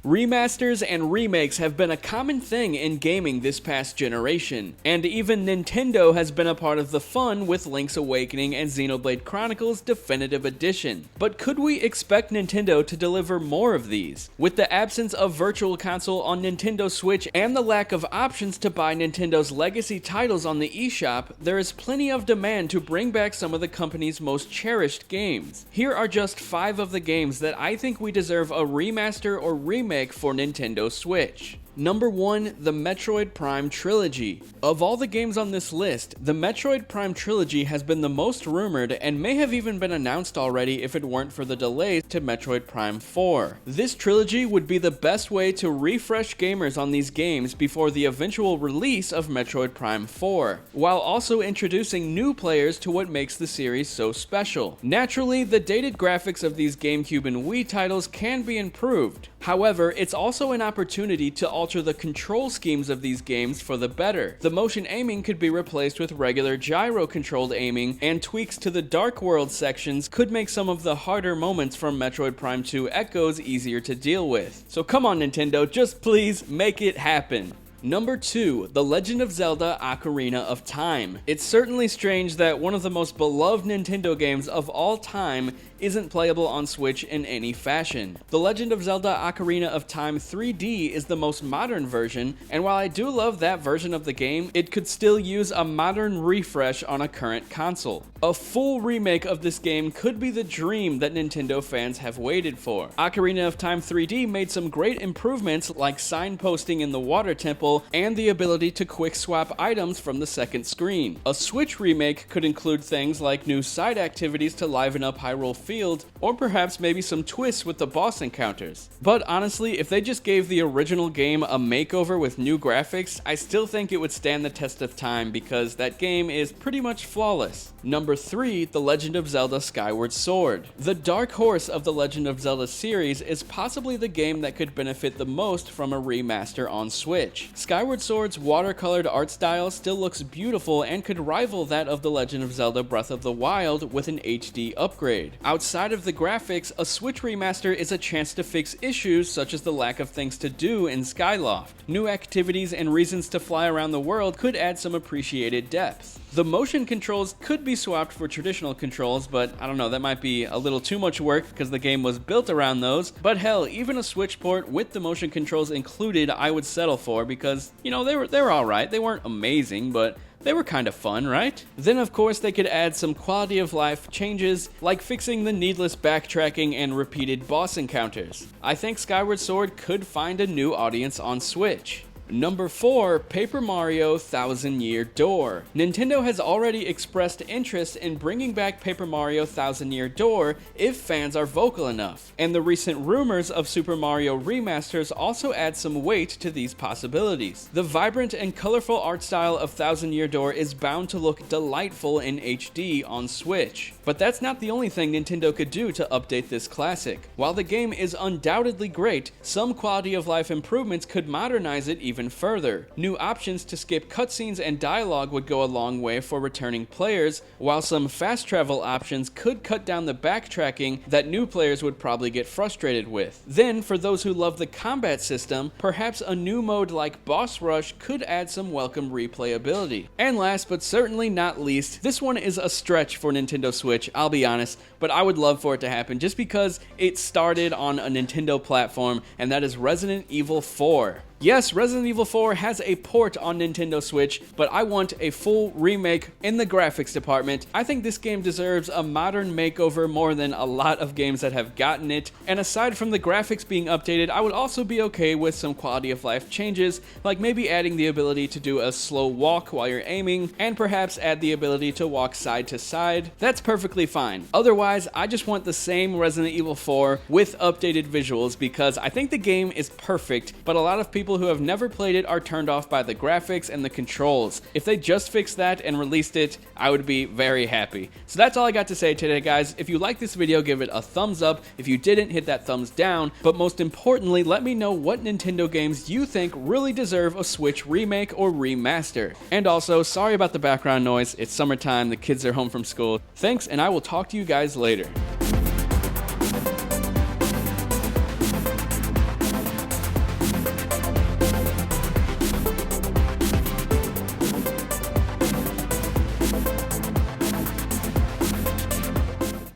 Remasters and remakes have been a common thing in gaming this past generation, and even Nintendo has been a part of the fun with Link's Awakening and Xenoblade Chronicles Definitive Edition. But could we expect Nintendo to deliver more of these? With the absence of Virtual Console on Nintendo Switch and the lack of options to buy Nintendo's legacy titles on the eShop, there is plenty of demand to bring back some of the company's most cherished games. Here are just 5 of the games that I think we deserve a remaster or remake for Nintendo Switch. Number 1, the Metroid Prime Trilogy. Of all the games on this list, the Metroid Prime Trilogy has been the most rumored and may have even been announced already if it weren't for the delays to Metroid Prime 4. This trilogy would be the best way to refresh gamers on these games before the eventual release of Metroid Prime 4, while also introducing new players to what makes the series so special. Naturally, the dated graphics of these GameCube and Wii titles can be improved. However, it's also an opportunity to alter the control schemes of these games for the better. The motion aiming could be replaced with regular gyro-controlled aiming, and tweaks to the Dark World sections could make some of the harder moments from Metroid Prime 2 Echoes easier to deal with. So come on Nintendo, just please make it happen. Number 2, The Legend of Zelda Ocarina of Time. It's certainly strange that one of the most beloved Nintendo games of all time isn't playable on Switch in any fashion. The Legend of Zelda Ocarina of Time 3D is the most modern version, and while I do love that version of the game, it could still use a modern refresh on a current console. A full remake of this game could be the dream that Nintendo fans have waited for. Ocarina of Time 3D made some great improvements like signposting in the water temple and the ability to quick swap items from the second screen. A Switch remake could include things like new side activities to liven up Hyrule Field, or perhaps maybe some twists with the boss encounters. But honestly, if they just gave the original game a makeover with new graphics, I still think it would stand the test of time because that game is pretty much flawless. Number 3, The Legend of Zelda Skyward Sword. The dark horse of the Legend of Zelda series is possibly the game that could benefit the most from a remaster on Switch. Skyward Sword's watercolored art style still looks beautiful and could rival that of The Legend of Zelda Breath of the Wild with an HD upgrade. Outside of the graphics, a Switch remaster is a chance to fix issues such as the lack of things to do in Skyloft. New activities and reasons to fly around the world could add some appreciated depth. The motion controls could be swapped for traditional controls, but I don't know, that might be a little too much work because the game was built around those. But hell, even a Switch port with the motion controls included I would settle for because, you know, they were alright. They weren't amazing, but they were kind of fun, right? Then of course they could add some quality of life changes, like fixing the needless backtracking and repeated boss encounters. I think Skyward Sword could find a new audience on Switch. Number 4, Paper Mario ThousandYear Door. Nintendo has already expressed interest in bringing back Paper Mario ThousandYear Door if fans are vocal enough, and the recent rumors of Super Mario remasters also add some weight to these possibilities. The vibrant and colorful art style of ThousandYear Door is bound to look delightful in HD on Switch. But that's not the only thing Nintendo could do to update this classic. While the game is undoubtedly great, some quality of life improvements could modernize it even further. New options to skip cutscenes and dialogue would go a long way for returning players, while some fast travel options could cut down the backtracking that new players would probably get frustrated with. Then, for those who love the combat system, perhaps a new mode like Boss Rush could add some welcome replayability. And last but certainly not least, this one is a stretch for Nintendo Switch, I'll be honest, but I would love for it to happen just because it started on a Nintendo platform, and that is Resident Evil 4. Yes, Resident Evil 4 has a port on Nintendo Switch, but I want a full remake in the graphics department. I think this game deserves a modern makeover more than a lot of games that have gotten it, and aside from the graphics being updated, I would also be okay with some quality of life changes, like maybe adding the ability to do a slow walk while you're aiming, and perhaps add the ability to walk side to side. That's perfectly fine. Otherwise, I just want the same Resident Evil 4 with updated visuals because I think the game is perfect, but a lot of people who have never played it are turned off by the graphics and the controls. If they just fixed that and released it, I would be very happy. So that's all I got to say today, guys. If you liked this video, give it a thumbs up. If you didn't, hit that thumbs down. But most importantly, let me know what Nintendo games you think really deserve a Switch remake or remaster. And also, sorry about the background noise. It's summertime, the kids are home from school. Thanks, and I will talk to you guys later.